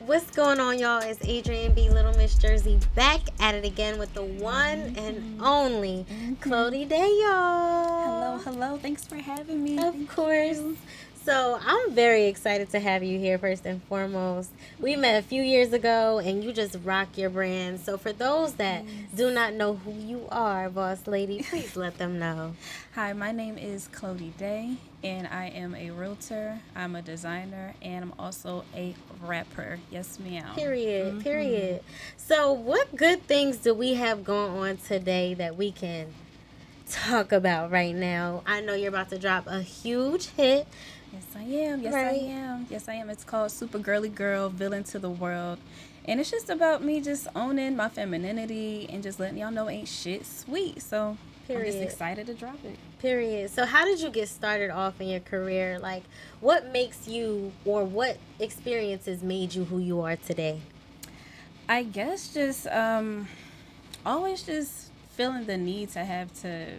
What's going on, y'all? It's Adrian B. Little Miss Jersey back at it again with the one and only Klody Dei, y'all. Hello. Thanks for having me. Of course. So I'm very excited to have you here first and foremost. We met a few years ago and you just rock your brand. So for those that do not know who you are, boss lady, please let them know. Hi, my name is Klody Dei, and I am a realtor. I'm a designer, and I'm also a rapper. Yes, ma'am. Period. So what good things do we have going on today that we can talk about right now? I know you're about to drop a huge hit. Yes, I am. Yes, I am. It's called Super Girly Girl Villain to the World. And it's just about me just owning my femininity and just letting y'all know ain't shit sweet. So I'm just excited to drop it. Period. So how did you get started off in your career? Like, what makes you, or what experiences made you who you are today? I guess just always just feeling the need to have to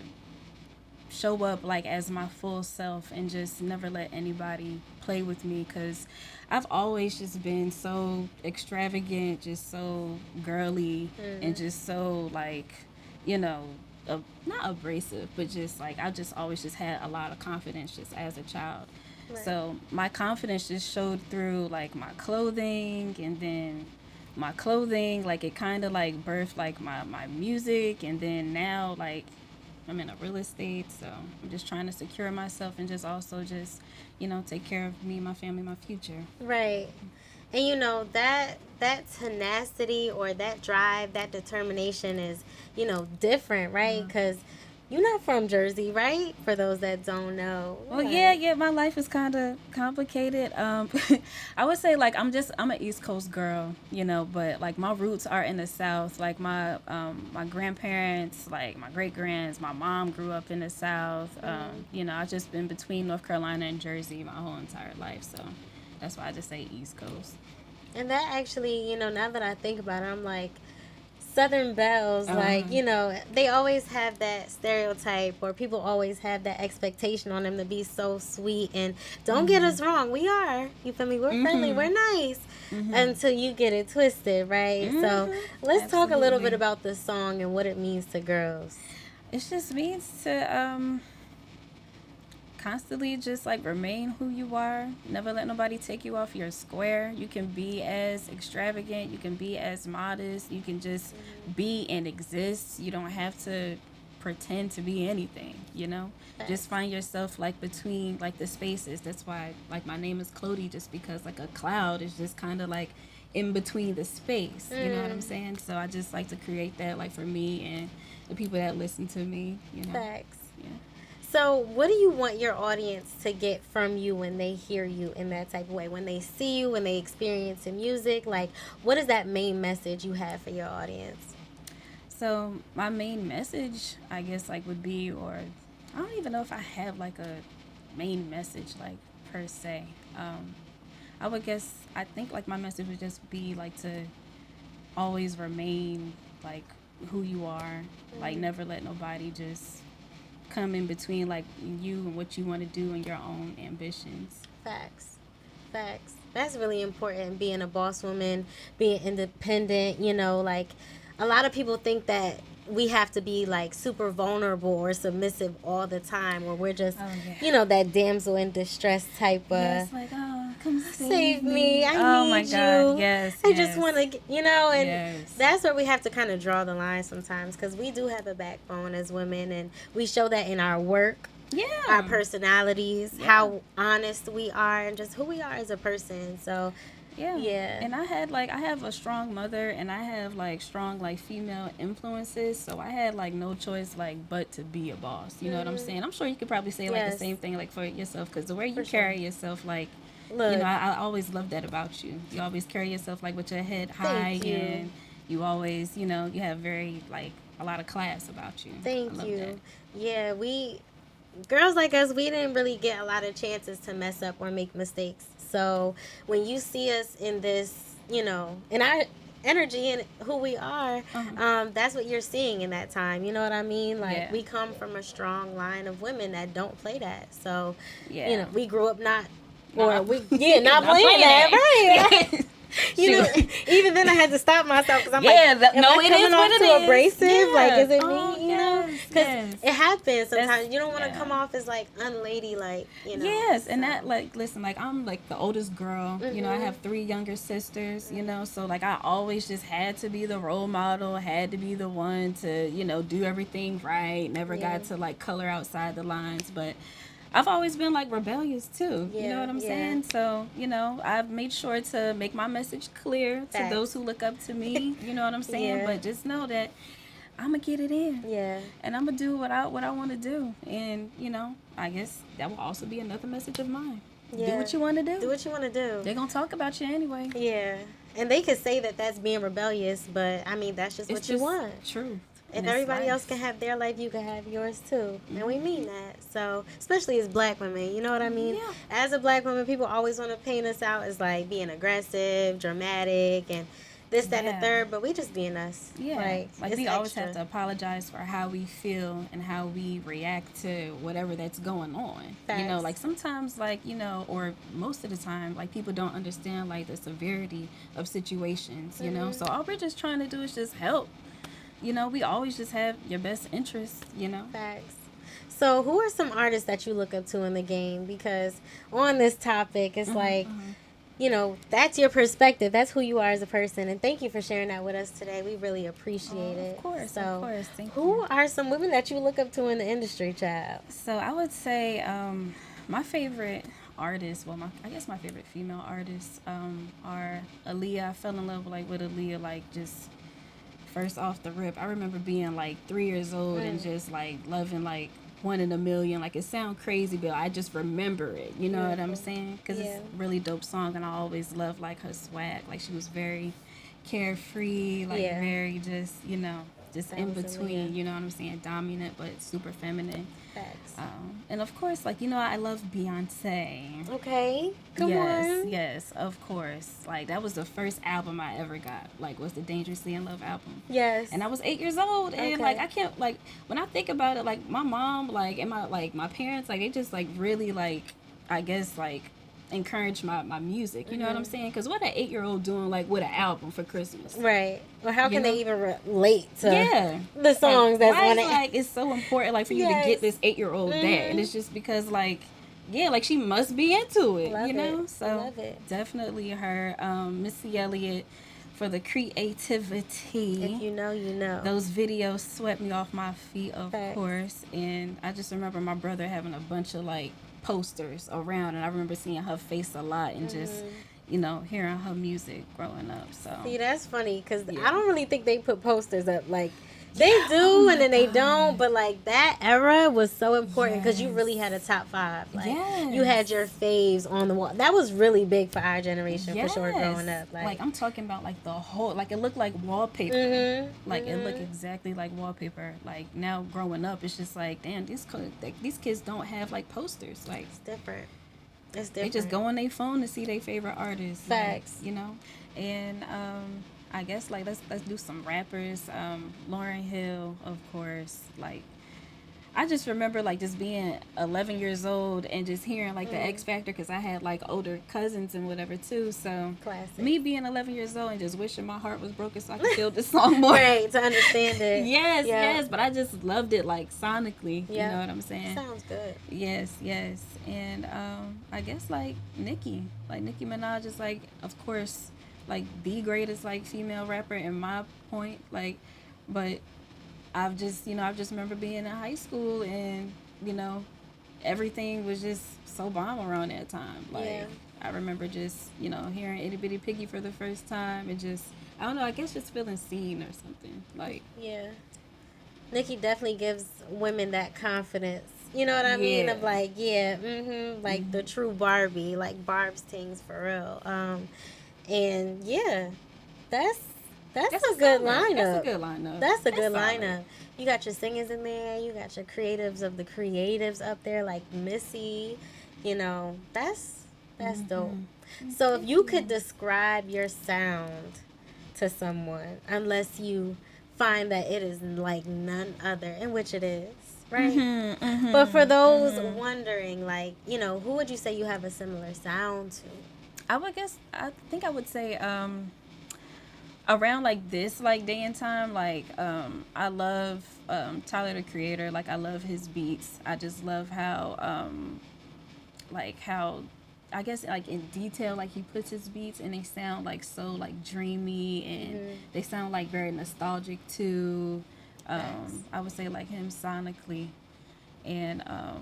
show up like as my full self and just never let anybody play with me, because I've always just been so extravagant, just so girly, and just so like, you know, not abrasive, but just like I just always just had a lot of confidence just as a child. Right. So my confidence just showed through like my clothing, and then my clothing, like it kind of like birthed like my music, and then now like I'm in a real estate, so I'm just trying to secure myself and just also just, take care of me, my family, my future. Right. And that tenacity or that drive, that determination is, different, right? Because you're not from Jersey, right? For those that don't know. Well, yeah, my life is kind of complicated. I would say like I'm an East Coast girl, but like my roots are in the South. Like my grandparents, like my great grands, my mom grew up in the South. I've just been between North Carolina and Jersey my whole entire life, so that's why I just say East Coast. And that actually, now that I think about it, I'm like, Southern belles, like, they always have that stereotype, or people always have that expectation on them to be so sweet. And don't get us wrong, we are. You feel me? We're friendly, we're nice, until you get it twisted, right? So let's talk a little bit about the song and what it means to girls. It just means to constantly just like remain who you are. Never let nobody take you off your square. You can be as extravagant, you can be as modest, you can just be and exist. You don't have to pretend to be anything, just find yourself like between like the spaces. That's why like my name is Klody, just because like a cloud is just kind of like in between the space, you know what I'm saying? So I just like to create that like for me and the people that listen to me, Facts. Yeah. So what do you want your audience to get from you when they hear you in that type of way? When they see you, when they experience in music, like what is that main message you have for your audience? So my main message, I guess, like would be, or I don't even know if I have like a main message like per se. I think like my message would just be like to always remain like who you are, like never let nobody just come in between like you and what you want to do and your own ambitions. Facts. That's really important, being a boss woman, being independent. Like a lot of people think that we have to be like super vulnerable or submissive all the time, or we're just that damsel in distress type of like, come save me, I need my you. God, yes, I just want to, and yes. That's where we have to kind of draw the line sometimes, because we do have a backbone as women, and we show that in our work, our personalities, how honest we are, and just who we are as a person. So and I have a strong mother, and I have like strong like female influences, so I had like no choice like but to be a boss, you know what I'm saying? I'm sure you could probably say like the same thing like for yourself, because the way you carry yourself, like look, I always love that about you. You always carry yourself like with your head high, and you always, you have very like a lot of class about you. Thank you. That. Yeah, girls like us, we didn't really get a lot of chances to mess up or make mistakes. So when you see us in this, in our energy and who we are, that's what you're seeing in that time. You know what I mean? Like we come from a strong line of women that don't play that. So, we grew up not playing that, right? Even then I had to stop myself because I'm no, it is what it is. Abrasive? Yeah. Like, is it Oh, me? You know, because it happens sometimes. You don't want to come off as like unladylike. Yes, and that listen, I'm like the oldest girl. I have 3 younger sisters. So like I always just had to be the role model, had to be the one to do everything right. Never got to like color outside the lines, but I've always been like rebellious too. You know what I'm saying? So, I've made sure to make my message clear to those who look up to me. You know what I'm saying? But just know that I'm gonna get it in. Yeah. And I'm gonna do what I want to do. And, I guess that will also be another message of mine. Yeah. Do what you want to do. Do what you want to do. They're gonna talk about you anyway. Yeah. And they could say that that's being rebellious, but I mean that's just what you want. True. If everybody else can have their life, you can have yours too. And we mean that. So, especially as black women, you know what I mean? Yeah. As a black woman, people always want to paint us out as like being aggressive, dramatic, and this, that, and the third, but we just being us. Yeah. Like we always have to apologize for how we feel and how we react to whatever that's going on. Facts. Like sometimes or most of the time, like people don't understand like the severity of situations, So all we're just trying to do is just help. We always just have your best interests, Facts. So who are some artists that you look up to in the game? Because on this topic, it's that's your perspective. That's who you are as a person. And thank you for sharing that with us today. We really appreciate it. Of course. Thank you. Who are some women that you look up to in the industry, child? So I would say my favorite artists, I guess my favorite female artists are Aaliyah. I fell in love with Aaliyah, like just first off the rip. I remember being like 3 years old and just like loving like One in a Million. Like it sounds crazy, but I just remember it. You know what I'm saying? Because it's a really dope song, and I always loved like her swag. Like she was very carefree, like very just just in between. You know what I'm saying? Dominant, but super feminine. Facts. And of course, like I love Beyonce. Okay, come on. Yes, of course. Like that was the first album I ever got. Like was the Dangerously in Love album. Yes. And I was 8 years old, and like I can't like when I think about it, like my mom, like and my parents, like they just like really like I guess like encourage my music. You know what I'm saying? Because what an 8-year-old doing like with an album for Christmas? Right. Well, how can they even relate to the songs like, that's on it? Like it's so important like for you to get this 8-year-old that, and it's just because like like she must be into it. Love it. So love it. Definitely her, Missy Elliott for the creativity. If you know, you know. Those videos swept me off my feet, of course, and I just remember my brother having a bunch of like posters around, and I remember seeing her face a lot and just hearing her music growing up. So see, that's funny because I don't really think they put posters up. Like they do, and then they don't. But like that era was so important because you really had a top 5. Like you had your faves on the wall. That was really big for our generation for sure growing up. Like I'm talking about like the whole, like it looked like wallpaper. Like it looked exactly like wallpaper. Like now growing up, it's just like damn, these kids don't have like posters. Like it's different. It's different. They just go on their phone to see their favorite artists. Facts. Like, and I guess like let's do some rappers. Lauryn Hill, of course. Like I just remember like just being 11 years old and just hearing like the X Factor because I had like older cousins and whatever too. So classic. Me being 11 years old and just wishing my heart was broken so I could feel this song more. Right, to understand it. Yes. But I just loved it like sonically. You know what I'm saying? Sounds good. Yes. And I guess like Nicki Minaj is like, of course, like the greatest like female rapper in my point. Like, but I've just remember being in high school and, everything was just so bomb around that time. Like, I remember just, hearing Itty Bitty Piggy for the first time and just, I don't know, I guess just feeling seen or something. Like, yeah. Nicki definitely gives women that confidence. You know what I mean? Of like, like the true Barbie, like Barb's things for real. And that's a good lineup. That's a good lineup. You got your singers in there. You got your creatives of the creatives up there, like Missy. That's dope. So if you could describe your sound to someone, unless you find that it is like none other, in which it is, right? But for those wondering, like, who would you say you have a similar sound to? I think I would say around like this like day and time, like I love Tyler the Creator. Like I love his beats. I just love how I guess like in detail like he puts his beats and they sound like so like dreamy and they sound like very nostalgic too. I would say like him sonically and I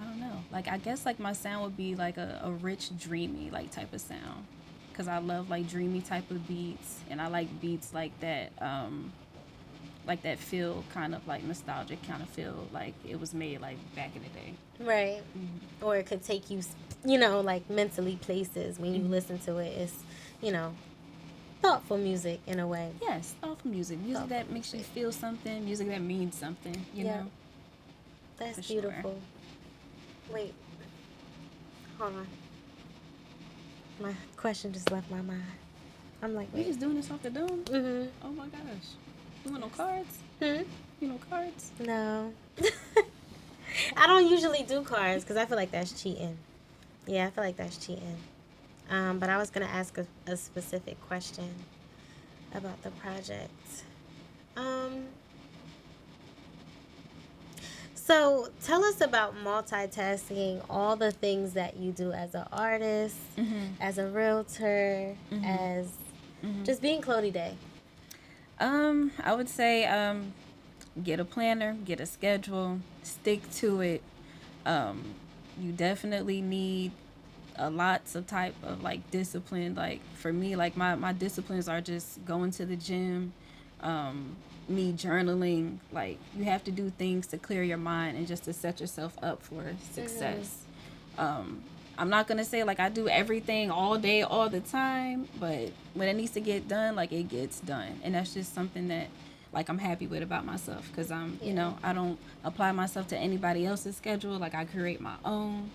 don't know. Like I guess like my sound would be like a rich dreamy like type of sound because I love like dreamy type of beats and I like beats like that feel kind of like nostalgic, kind of feel like it was made like back in the day. Right. Or it could take you, like mentally places when you listen to it. It's, you know, thoughtful music in a way. Yes, thoughtful music. Music that makes you feel something, music that means something, you know? That's for beautiful. Sure. Wait. Hold on. My question just left my mind. I'm like, wait. You just doing this off the dome? Mm-hmm. Oh my gosh. You want no cards? Hmm? You know cards? No. I don't usually do cards because I feel like that's cheating. Yeah, I feel like that's cheating. But I was going to ask a specific question about the project. So tell us about multitasking, all the things that you do as an artist, as a realtor, as just being Klody Dei. I would say get a planner, get a schedule, stick to it. You definitely need lots of type of like discipline. Like for me, like my disciplines are just going to the gym, me journaling. Like you have to do things to clear your mind and just to set yourself up for success. I'm not gonna say like I do everything all day all the time, but when it needs to get done, like it gets done, and that's just something that like I'm happy with about myself because you know, I don't apply myself to anybody else's schedule. Like I create my own,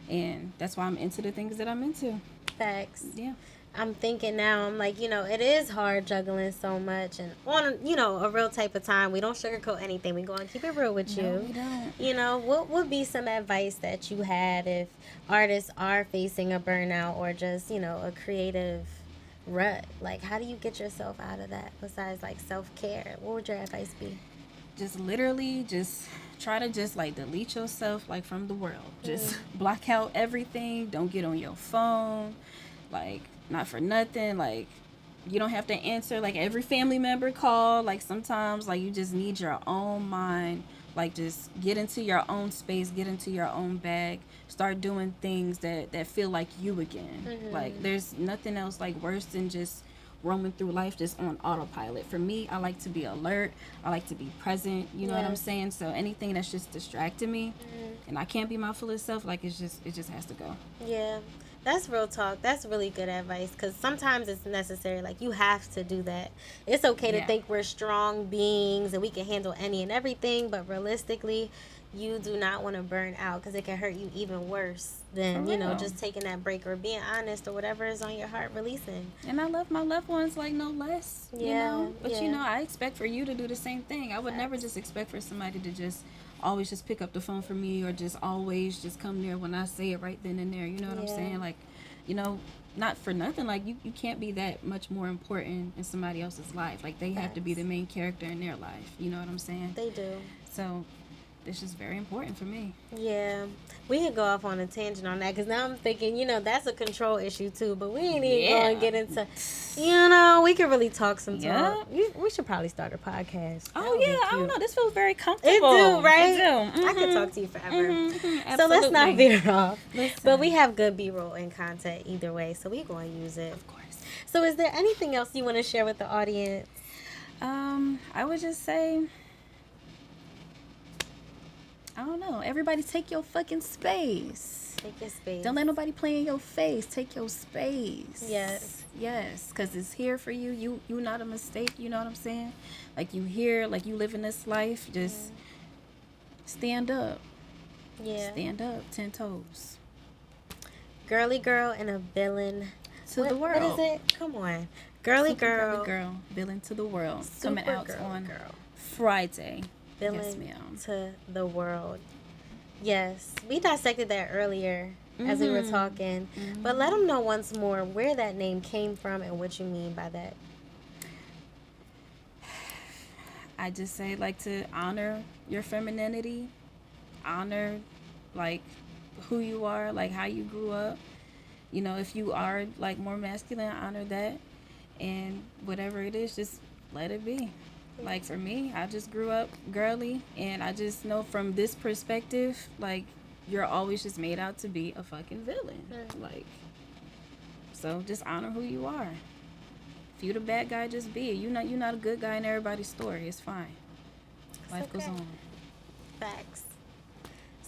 and that's why I'm into the things that I'm into. Facts. Yeah. I'm thinking now, I'm like, it is hard juggling so much and on, a real type of time. We don't sugarcoat anything. We go and keep it real with you. No, we don't. What would be some advice that you had if artists are facing a burnout or just, a creative rut? Like, how do you get yourself out of that besides, like, self-care? What would your advice be? Just literally just try to just, like, delete yourself, like, from the world. Just block out everything. Don't get on your phone. Like, not for nothing. Like, you don't have to answer, like, every family member call. Like, sometimes, like, you just need your own mind. Like, just get into your own space. Get into your own bag. Start doing things that feel like you again. Like, there's nothing else, like, worse than just roaming through life just on autopilot. For me, I like to be alert. I like to be present. You know what I'm saying? So anything that's just distracting me and I can't be my fullest self, like, it just has to go. Yeah. That's real talk. That's really good advice because sometimes it's necessary. Like, you have to do that. It's okay to think we're strong beings and we can handle any and everything, but realistically, you do not want to burn out because it can hurt you even worse than, just taking that break or being honest or whatever is on your heart, releasing. And I love my loved ones like no less, you know? But, I expect for you to do the same thing. I would never just expect for somebody to just always just pick up the phone for me or just always just come there when I say it right then and there. You know what I'm saying? Like, not for nothing. Like, you can't be that much more important in somebody else's life. Like, they have to be the main character in their life. You know what I'm saying? They do. So it's just very important for me. Yeah. We could go off on a tangent on that because now I'm thinking, that's a control issue too, but we ain't even going to get into, we could really talk some talk. We should probably start a podcast. Oh, yeah. I don't know. This feels very comfortable. It do, right? It do. I could talk to you forever. So let's not veer off. Listen. But we have good B-roll and content either way, so we're going to use it. Of course. So is there anything else you want to share with the audience? I would just say, I don't know. Everybody take your fucking space. Take your space. Don't let nobody play in your face. Take your space. Yes. Yes. Because it's here for you. You not a mistake. You know what I'm saying? Like, you here. Like, you living this life. Just stand up. Yeah. Stand up. 10 toes. Girly Girl and a Villain to the world. What is it? Come on. Girly Girl. Villain to the world. Super coming out on Friday. Villain to the world. Yes. We dissected that earlier as we were talking. But let them know once more where that name came from and what you mean by that. I just say, like, to honor your femininity, honor, like, who you are, like, how you grew up. You know, if you are, like, more masculine, honor that. And whatever it is, just let it be. Like, for me, I just grew up girly, and I just know from this perspective, like, you're always just made out to be a fucking villain. Like, so just honor who you are. If you the bad guy, just be it. You're not a good guy in everybody's story. It's fine. Life goes on. Facts.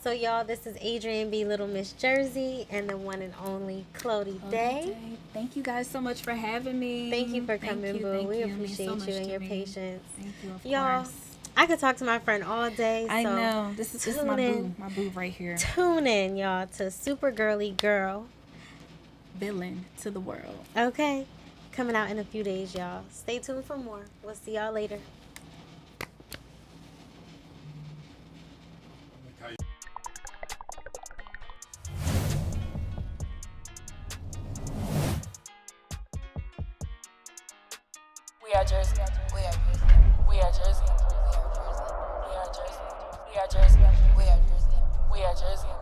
So, y'all, this is Adrian B. Little Miss Jersey and the one and only Klody Dei. Thank you guys so much for having me. Thank you for coming, boo. We appreciate so you and your patience. Thank you, of y'all, course. I could talk to my friend all day. I so know. This is my boo right here. Tune in, y'all, to Super Girly Girl Villain to the world. Okay. Coming out in a few days, y'all. Stay tuned for more. We'll see y'all later. We are Jersey. We are Jersey. We are Jersey. We are Jersey. We are Jersey. We are Jersey. We are Jersey. We are Jersey.